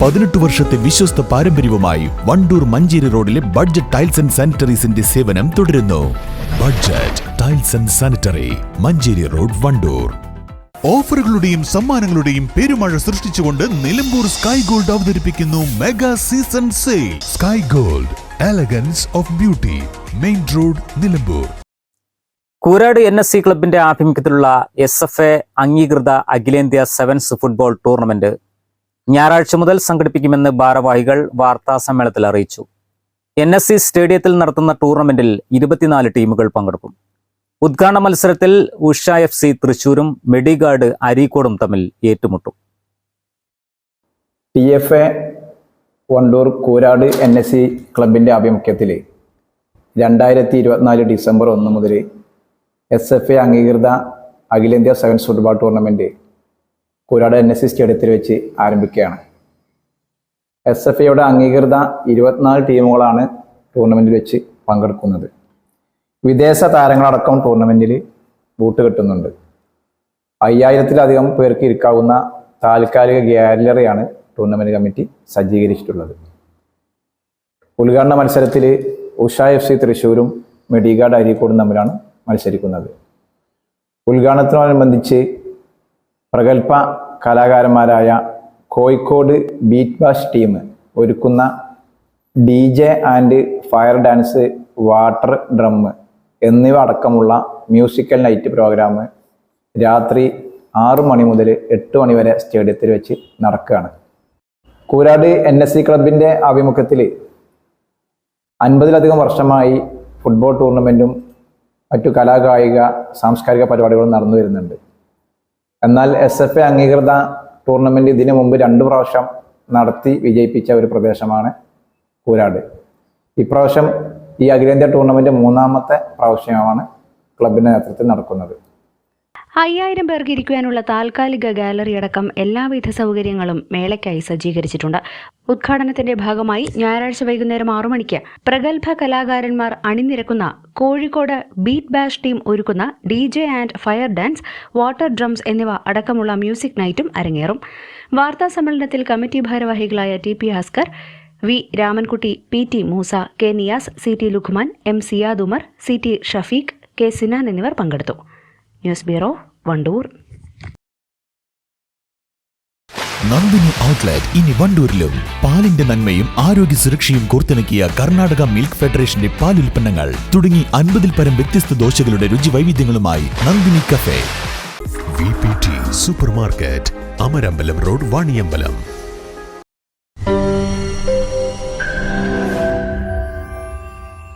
18 വർഷത്തെ വിശ്വസ്ത പാരമ്പര്യവുമായി വണ്ടൂർ മഞ്ചേരി റോഡിലെ ബഡ്ജറ്റ് ടൈൽസ് ആൻഡ് സാനിറ്ററീസിന്റെ സേവനം തുടരുന്നു. Budget tiles and sanitary, Manjeri road, Wandoor. ഓഫറുകളുടെയും സമ്മാനങ്ങളുടെയും പെരുമഴ സൃഷ്ടിച്ചുകൊണ്ട് നിലമ്പൂർ സ്കൈ ഗോൾഡ് അവതരിപ്പിക്കുന്നു mega season sale. Sky gold, elegance of beauty, main road, Nilambur. Koorad NSC ക്ലബിന്റെ ആഭിമുഖ്യത്തിലുള്ള SFA അംഗീകൃത അഖിലേന്ത്യാ സെവൻസ് ഫുട്ബോൾ ടൂർണമെന്റ് ഞായറാഴ്ച മുതൽ സംഘടിപ്പിക്കുമെന്ന് ഭാരവാഹികൾ വാർത്താ സമ്മേളനത്തിൽ അറിയിച്ചു. NSC സ്റ്റേഡിയത്തിൽ നടത്തുന്ന ടൂർണമെന്റിൽ 24 ടീമുകൾ പങ്കെടുക്കും. ഉദ്ഘാടന മത്സരത്തിൽ ഉഷ FC തൃശൂരും മെഡിഗാർഡ് അരീക്കോടും തമ്മിൽ ഏറ്റുമുട്ടും. TFA വണ്ടൂർ കൂരാട് NSC ക്ലബിന്റെ ആഭിമുഖ്യത്തിൽ 2024 ഡിസംബർ 1 മുതൽ SFA അംഗീകൃത അഖിലേന്ത്യാ sevens football tournament Koorad NSC സ്റ്റേഡിയത്തിൽ വെച്ച് ആരംഭിക്കുകയാണ്. SFAയുടെ അംഗീകൃത 24 ടീമുകളാണ് ടൂർണമെന്റിൽ വെച്ച് പങ്കെടുക്കുന്നത്. വിദേശ താരങ്ങളടക്കം ടൂർണമെന്റിൽ ബൂട്ട് കിട്ടുന്നുണ്ട്. 5000-ലധികം പേർക്ക് ഇരിക്കാവുന്ന താൽക്കാലിക ഗ്യാലറിയാണ് ടൂർണമെന്റ് കമ്മിറ്റി സജ്ജീകരിച്ചിട്ടുള്ളത്. ഉദ്ഘാടന മത്സരത്തിൽ ഉഷ FC തൃശൂരും മെഡിഗാർഡ് അരീക്കോടും തമ്മിലാണ് മത്സരിക്കുന്നത്. ഉദ്ഘാടനത്തോടനുബന്ധിച്ച് പ്രഗത്ഭ കലാകാരന്മാരായ കോഴിക്കോട് ബീറ്റ് ബാഷ് ടീം ഒരുക്കുന്ന DJ and fire dance, water drum എന്നിവ അടക്കമുള്ള മ്യൂസിക്കൽ നൈറ്റ് പ്രോഗ്രാം രാത്രി 6 മണി മുതൽ 8 മണി വരെ സ്റ്റേഡിയത്തിൽ വെച്ച് നടക്കുകയാണ്. കൂരാട് NSC ക്ലബിൻ്റെ ആഭിമുഖ്യത്തിൽ 50-ലധികം വർഷമായി ഫുട്ബോൾ ടൂർണമെൻറ്റും മറ്റു കലാകായിക സാംസ്കാരിക പരിപാടികളും നടന്നു വരുന്നുണ്ട്. എന്നാൽ SFA അംഗീകൃത ടൂർണമെൻറ്റ് ഇതിനു മുമ്പ് 2 പ്രാവശ്യം നടത്തി വിജയിപ്പിച്ച ഒരു പ്രദേശമാണ് കൂരാട്. ഇപ്രാവശ്യം ഈ അഖിലേന്ത്യാ ടൂർണമെന്റ് 3ാമത്തെ പ്രാവശ്യമാണ് ക്ലബിന്റെ നേതൃത്വത്തിൽ നടക്കുന്നത്. 5000 പേർക്ക് ഇരിക്കുവാനുള്ള താൽക്കാലിക ഗാലറി അടക്കം എല്ലാവിധ സൗകര്യങ്ങളും മേളയ്ക്കായി സജ്ജീകരിച്ചിട്ടുണ്ട്. ഉദ്ഘാടനത്തിന്റെ ഭാഗമായി ഞായറാഴ്ച വൈകുന്നേരം 6 മണിക്ക് പ്രഗത്ഭ കലാകാരന്മാർ അണിനിരക്കുന്ന കോഴിക്കോട് ബീറ്റ് ബാഷ് ടീം ഒരുക്കുന്ന DJ and fire dance, water drums എന്നിവ അടക്കമുള്ള മ്യൂസിക് നൈറ്റും അരങ്ങേറും. വാർത്താ സമ്മേളനത്തിൽ കമ്മിറ്റി ഭാരവാഹികളായ TP Haskar, V Ramankutty, PT Musa, K Niyas, CT Luqman, M Siyad Umar, CT Shafeeq, K Sinan എന്നിവർ പങ്കെടുത്തു. News bureau, Wandoor. Nandini outlet ഇനി വണ്ടൂരിലും. പാലിന്റെ നന്മയും ആരോഗ്യ സുരക്ഷയും കോർത്തിണക്കിയ കർണാടക മിൽക്ക് ഫെഡറേഷന്റെ പാലുൽപ്പന്നങ്ങൾ തുടങ്ങി 50-ൽ പരം വ്യത്യസ്ത ദോശകളുടെ രുചി വൈവിധ്യങ്ങളുമായി Nandini cafe. VPT supermarket, Amarambalam road, Vaniyambalam.